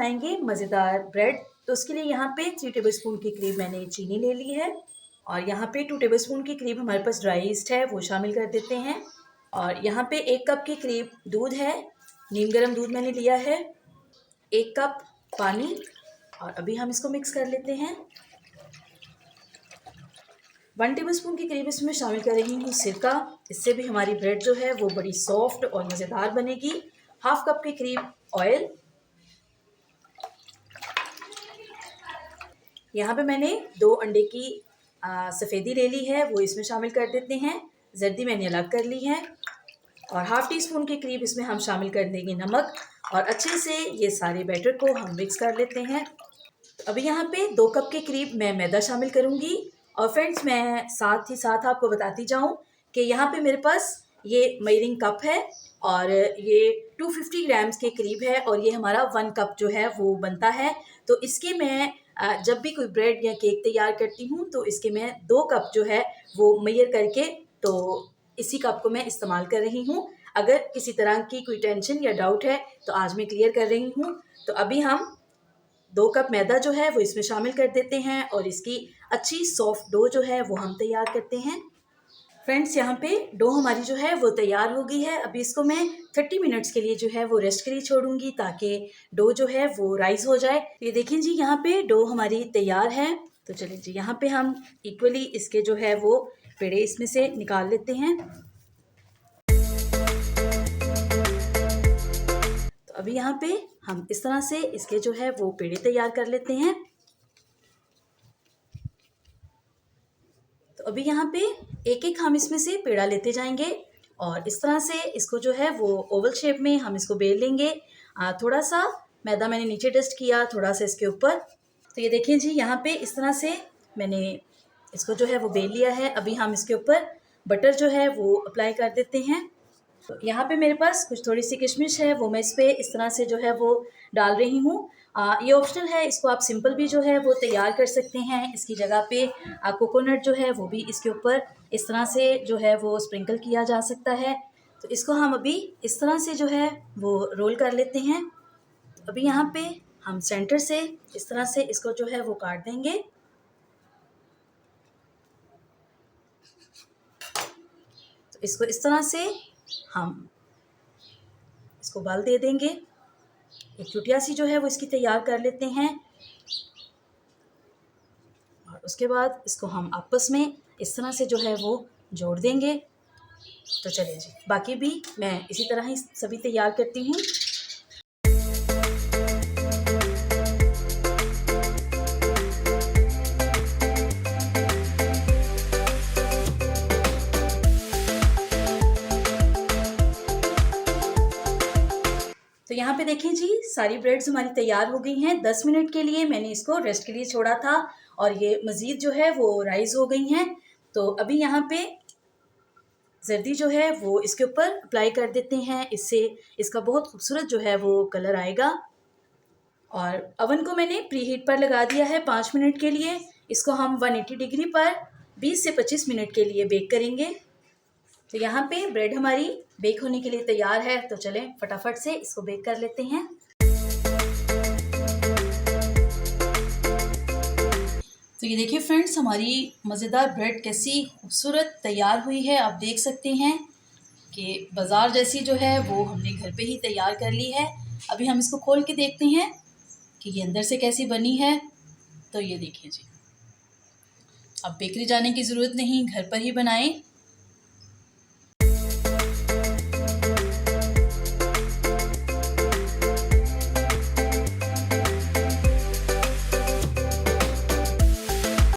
बनाएंगे मज़ेदार ब्रेड। तो उसके लिए यहाँ पे 3 टेबलस्पून के करीब मैंने चीनी ले ली है और यहाँ पे 2 टेबलस्पून के करीब हमारे पास ड्राई ईस्ट है, वो शामिल कर देते हैं। और यहाँ पे 1 कप के करीब दूध है, नीम गर्म दूध मैंने लिया है, 1 कप पानी। और अभी हम इसको मिक्स कर लेते हैं। 1 टेबलस्पून के करीब इसमें शामिल कर रही हूँ सिरका, इससे भी हमारी ब्रेड जो है वो बड़ी सॉफ्ट और मज़ेदार बनेगी। हाफ कप के करीब ऑयल। यहाँ पे मैंने 2 अंडे की सफ़ेदी ले ली है, वो इसमें शामिल कर देते हैं। जर्दी मैंने अलग कर ली है और हाफ़ टी स्पून के करीब इसमें हम शामिल कर देंगे नमक और अच्छे से ये सारे बैटर को हम मिक्स कर लेते हैं। अभी यहाँ पे 2 कप के करीब मैं मैदा शामिल करूँगी। और फ्रेंड्स, मैं साथ ही साथ आपको बताती जाऊँ कि यहाँ पे मेरे पास ये मेजरिंग कप है और ये 250 ग्राम्स के करीब है और ये हमारा 1 कप जो है वो बनता है। तो इसके मैं जब भी कोई ब्रेड या केक तैयार करती हूँ तो इसके मैं 2 कप जो है वो मेजर करके तो इसी कप को मैं इस्तेमाल कर रही हूँ। अगर किसी तरह की कोई टेंशन या डाउट है तो आज मैं क्लियर कर रही हूँ। तो अभी हम 2 कप मैदा जो है वो इसमें शामिल कर देते हैं और इसकी अच्छी सॉफ्ट डो जो है वो हम तैयार करते हैं। फ्रेंड्स, यहाँ पे डो हमारी जो है वो तैयार हो गई है। अभी इसको मैं 30 मिनट्स के लिए जो है वो रेस्ट के लिए छोड़ूंगी ताकि डो जो है वो राइस हो जाए। ये देखें जी, यहाँ पे डो हमारी तैयार है। तो चलिए जी, यहाँ पे हम इक्वली इसके जो है वो पेड़े इसमें से निकाल लेते हैं। तो अभी यहाँ पे हम इस तरह से इसके जो है वो पेड़े तैयार कर लेते हैं। तो अभी यहाँ पे एक एक हम इसमें से पेड़ा लेते जाएंगे और इस तरह से इसको जो है वो ओवल शेप में हम इसको बेल लेंगे। थोड़ा सा मैदा मैंने नीचे डस्ट किया, थोड़ा सा इसके ऊपर। तो ये देखिए जी, यहाँ पे इस तरह से मैंने इसको जो है वो बेल लिया है। अभी हम इसके ऊपर बटर जो है वो अप्लाई कर देते हैं। तो यहाँ पे मेरे पास कुछ थोड़ी सी किशमिश है, वो मैं इस पर इस तरह से जो है वो डाल रही हूँ। ये ऑप्शनल है, इसको आप सिंपल भी जो है वो तैयार कर सकते हैं। इसकी जगह पे कोकोनट जो है वो भी इसके ऊपर इस तरह से जो है वो स्प्रिंकल किया जा सकता है। तो इसको हम अभी इस तरह से जो है वो रोल कर लेते हैं। अभी यहाँ पे हम सेंटर से इस तरह से इसको जो है वो काट देंगे। तो इसको इस तरह से हम इसको बाल दे देंगे। एक चुटिया सी जो है वो इसकी तैयार कर लेते हैं और उसके बाद इसको हम आपस में इस तरह से जो है वो जोड़ देंगे। तो चलिए जी, बाकी भी मैं इसी तरह ही सभी तैयार करती हूँ। तो यहाँ पे देखिए जी, सारी ब्रेड्स हमारी तैयार हो गई हैं। 10 मिनट के लिए मैंने इसको रेस्ट के लिए छोड़ा था और ये मज़ीद जो है वो राइस हो गई हैं। तो अभी यहाँ पे जर्दी जो है वो इसके ऊपर अप्लाई कर देते हैं, इससे इसका बहुत खूबसूरत जो है वो कलर आएगा। और अवन को मैंने प्री हीट पर लगा दिया है 5 मिनट के लिए। इसको हम 180 डिग्री पर 20 से 25 मिनट के लिए बेक करेंगे। तो यहाँ पे ब्रेड हमारी बेक होने के लिए तैयार है। तो चलें फटाफट से इसको बेक कर लेते हैं। तो ये देखिए फ्रेंड्स, हमारी मज़ेदार ब्रेड कैसी खूबसूरत तैयार हुई है। आप देख सकते हैं कि बाज़ार जैसी जो है वो हमने घर पे ही तैयार कर ली है। अभी हम इसको खोल के देखते हैं कि ये अंदर से कैसी बनी है। तो ये देखिए जी, अब बेकरी जाने की ज़रूरत नहीं, घर पर ही बनाएं